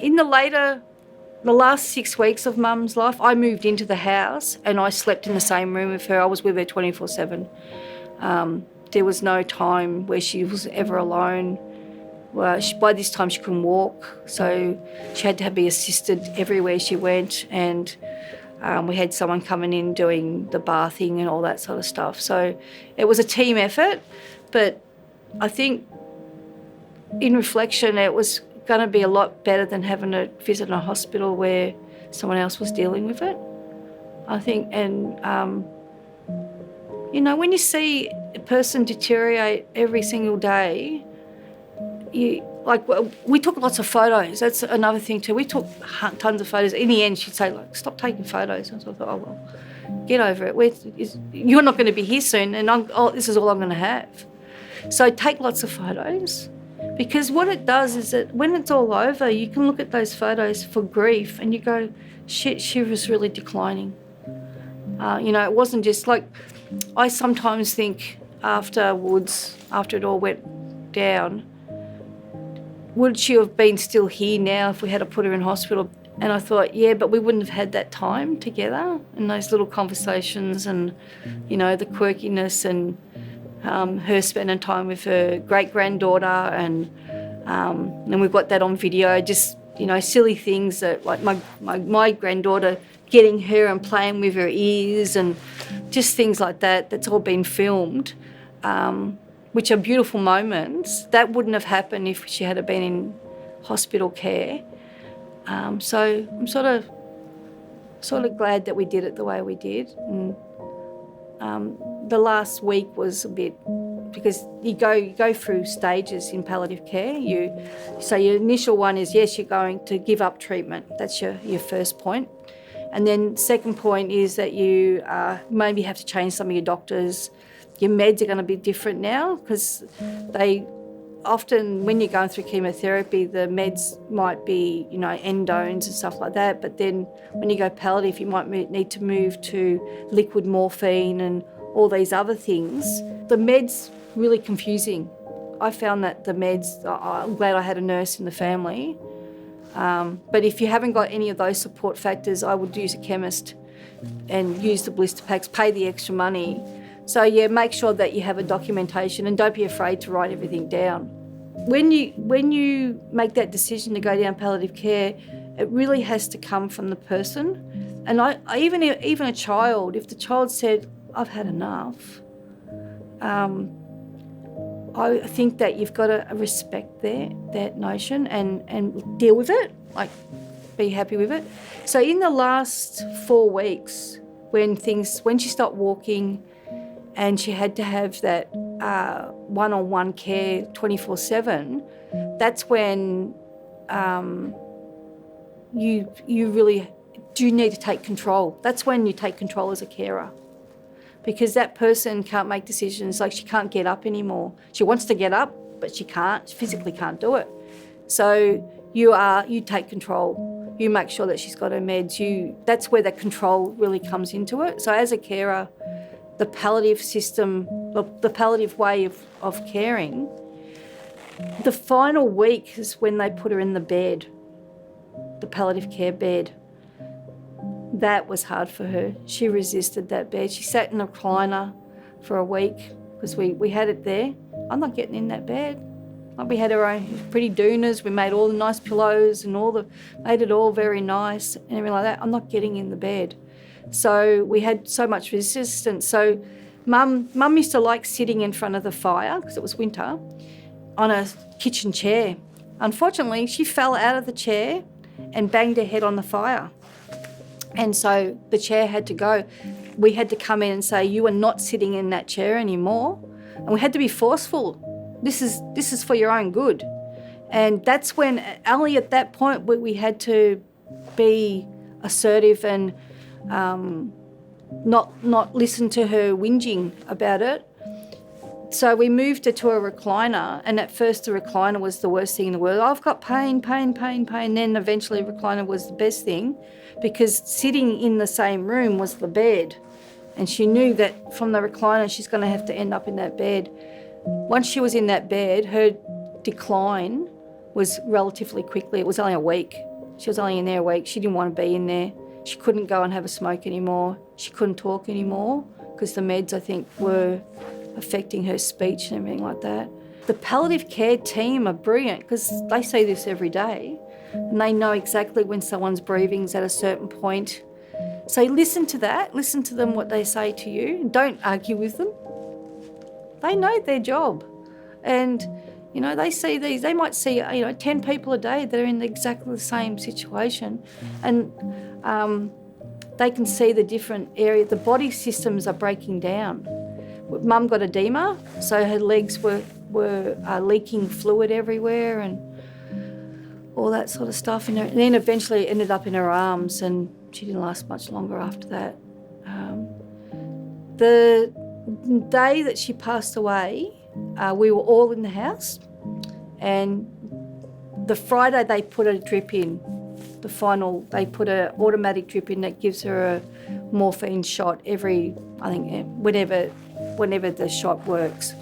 In the last 6 weeks of Mum's life, I moved into the house and I slept in the same room with her. I was with her 24/7. There was no time where she was ever alone. Well, by this time she couldn't walk, so she had to be assisted everywhere she went, and we had someone coming in doing the bathing and all that sort of stuff. So it was a team effort, but I think in reflection it was going to be a lot better than having to visit a hospital where someone else was dealing with it, I think. And, when you see a person deteriorate every single day, we took lots of photos. That's another thing too. We took tons of photos. In the end, she'd say, stop taking photos. And so I thought, oh, well, get over it. You're not going to be here soon, and this is all I'm going to have. So take lots of photos, because what it does is that when it's all over, you can look at those photos for grief and you go, shit, she was really declining. It wasn't just like, I sometimes think afterwards, after it all went down, would she have been still here now if we had to put her in hospital? And I thought, yeah, but we wouldn't have had that time together and those little conversations and, the quirkiness and her spending time with her great-granddaughter and we've got that on video, just, silly things that, like my granddaughter getting her and playing with her ears and just things like that, that's all been filmed. Which are beautiful moments. That wouldn't have happened if she had been in hospital care. So I'm sort of glad that we did it the way we did. And the last week was a bit, because you go through stages in palliative care. So your initial one is, yes, you're going to give up treatment. That's your first point. And then second point is that you maybe have to change some of your doctors. Your meds are going to be different now, because they often, when you're going through chemotherapy, the meds might be, endones and stuff like that. But then when you go palliative, you might need to move to liquid morphine and all these other things. The meds really confusing. I found that the meds, I'm glad I had a nurse in the family. But if you haven't got any of those support factors, I would use a chemist and use the blister packs, pay the extra money. So yeah, make sure that you have a documentation and don't be afraid to write everything down. When you make that decision to go down palliative care, it really has to come from the person. And even a child, if the child said, I've had enough, I think that you've got to respect that notion and deal with it, like be happy with it. So in the last 4 weeks, when she stopped walking, and she had to have that one-on-one care 24/7, that's when you really do need to take control. That's when you take control as a carer, because that person can't make decisions. Like, she can't get up anymore. She wants to get up, but she can't. She physically can't do it. So you take control. You make sure that she's got her meds. That's where that control really comes into it. So as a carer, the palliative system, the palliative way of caring, the final week is when they put her in the bed, the palliative care bed. That was hard for her. She resisted that bed. She sat in a recliner for a week because we had it there. I'm not getting in that bed. Like, we had our own pretty doonas. We made all the nice pillows and made it all very nice and everything like that. I'm not getting in the bed. So we had so much resistance. So Mum used to like sitting in front of the fire, because it was winter, on a kitchen chair. Unfortunately, she fell out of the chair and banged her head on the fire. And so the chair had to go. We had to come in and say, you are not sitting in that chair anymore. And we had to be forceful. This is for your own good. And that's when, only at that point, we had to be assertive and not listen to her whinging about it. So we moved her to a recliner, and at first the recliner was the worst thing in the world. I've got pain. Then eventually recliner was the best thing, because sitting in the same room was the bed. And she knew that from the recliner she's going to have to end up in that bed. Once she was in that bed, her decline was relatively quickly. It was only a week. She was only in there a week. She didn't want to be in there. She couldn't go and have a smoke anymore. She couldn't talk anymore because the meds, I think, were affecting her speech and everything like that. The palliative care team are brilliant because they see this every day and they know exactly when someone's breathing's at a certain point. So listen to that, listen to them, what they say to you, and don't argue with them. They know their job. And, you know, they see these, they might see, 10 people a day that are in exactly the same situation. And they can see the different area. The body systems are breaking down. Mum got edema, so her legs were leaking fluid everywhere and all that sort of stuff. And then eventually it ended up in her arms, and she didn't last much longer after that. The day that she passed away, we were all in the house, and the Friday they put a drip in. They put an automatic drip in that gives her a morphine shot every, I think, whenever the shot works.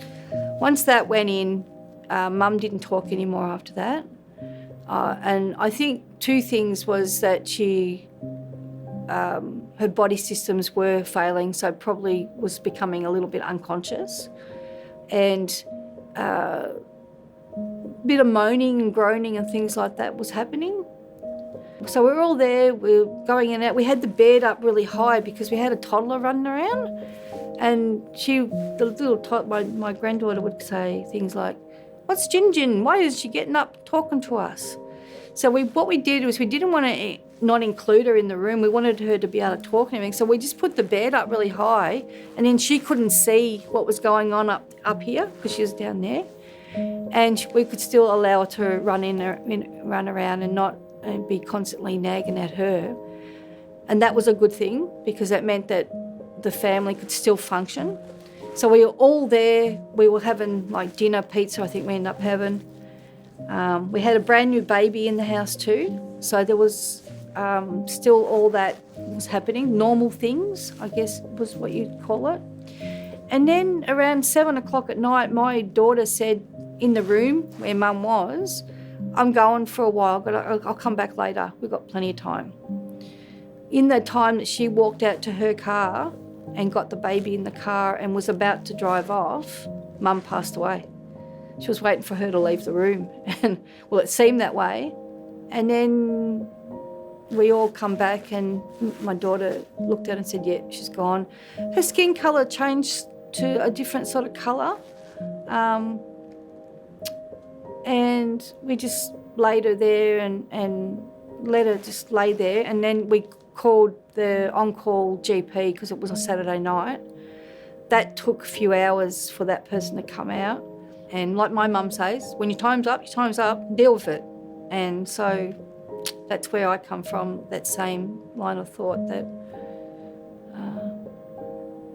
Once that went in, Mum didn't talk anymore after that. And I think two things was that her body systems were failing, so probably was becoming a little bit unconscious. And a bit of moaning and groaning and things like that was happening. So we were all there, we were going in and out. We had the bed up really high because we had a toddler running around. And my granddaughter would say things like, "What's Gin? Why is she getting up talking to us?" So what we did was we didn't want to not include her in the room. We wanted her to be able to talk and everything. So we just put the bed up really high, and then she couldn't see what was going on up here because she was down there. And we could still allow her to run around and not be constantly nagging at her. And that was a good thing because that meant that the family could still function. So we were all there. We were having like dinner, pizza, I think we ended up having. We had a brand new baby in the house too. So there was still all that was happening. Normal things, I guess was what you'd call it. And then around 7 o'clock at night, my daughter said in the room where Mum was, "I'm going for a while, but I'll come back later. We've got plenty of time." In the time that she walked out to her car and got the baby in the car and was about to drive off, Mum passed away. She was waiting for her to leave the room. And, well, it seemed that way. And then we all come back and my daughter looked at her and said, "Yeah, she's gone." Her skin colour changed to a different sort of colour. And we just laid her there and let her just lay there. And then we called the on-call GP because it was a Saturday night. That took a few hours for that person to come out. And like my mum says, when your time's up, deal with it. And so that's where I come from, that same line of thought that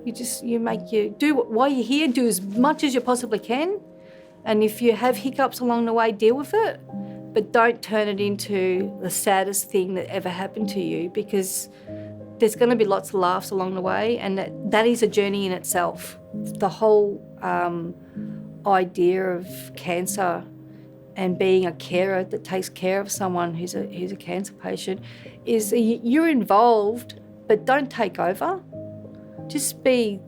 while you're here, do as much as you possibly can. And if you have hiccups along the way, deal with it. But don't turn it into the saddest thing that ever happened to you, because there's going to be lots of laughs along the way, and that is a journey in itself. The whole idea of cancer and being a carer that takes care of someone who's a cancer patient is you're involved, but don't take over. Just be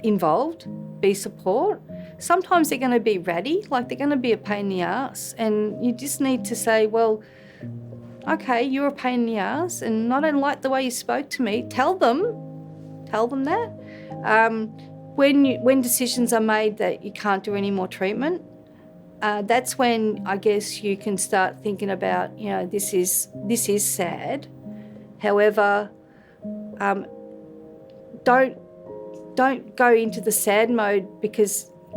involved, be support. Sometimes they're going to be ratty, like they're going to be a pain in the ass, and you just need to say, well, okay, you're a pain in the ass and I don't like the way you spoke to me. Tell them that. When decisions are made that you can't do any more treatment, that's when I guess you can start thinking about, this is sad. However, don't go into the sad mode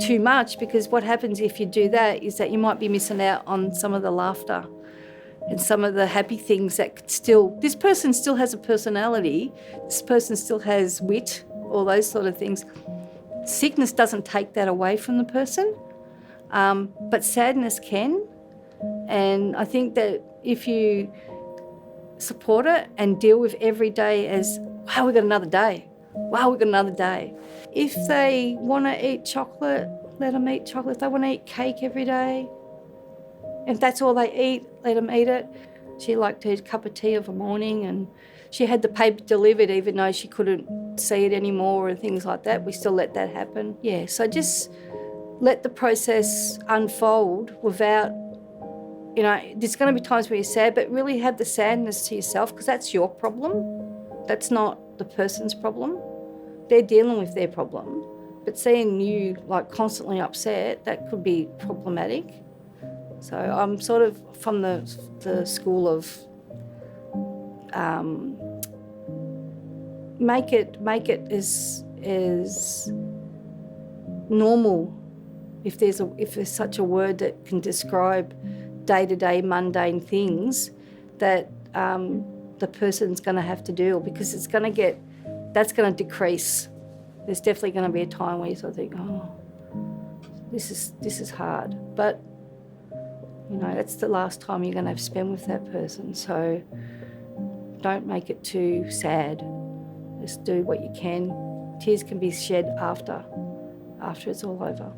too much, because what happens if you do that is that you might be missing out on some of the laughter and some of the happy things this person still has a personality, this person still has wit, all those sort of things. Sickness doesn't take that away from the person, but sadness can. And I think that if you support it and deal with every day as, wow, we've got another day. Wow, we've got another day. If they want to eat chocolate, let them eat chocolate. If they want to eat cake every day, if that's all they eat, let them eat it. She liked her cup of tea of a morning, and she had the paper delivered even though she couldn't see it anymore and things like that. We still let that happen. Yeah, so just let the process unfold without, you know, there's going to be times where you're sad, but really have the sadness to yourself, because that's your problem. That's not the person's problem. They're dealing with their problem. But seeing you like constantly upset, that could be problematic. So I'm sort of from the school of make it as normal, if there's such a word that can describe day-to-day mundane things that the person's going to have to deal, because that's going to decrease. There's definitely going to be a time where you sort of think, oh, this is hard, but you know, that's the last time you're going to have to spend with that person. So don't make it too sad. Just do what you can. Tears can be shed after it's all over.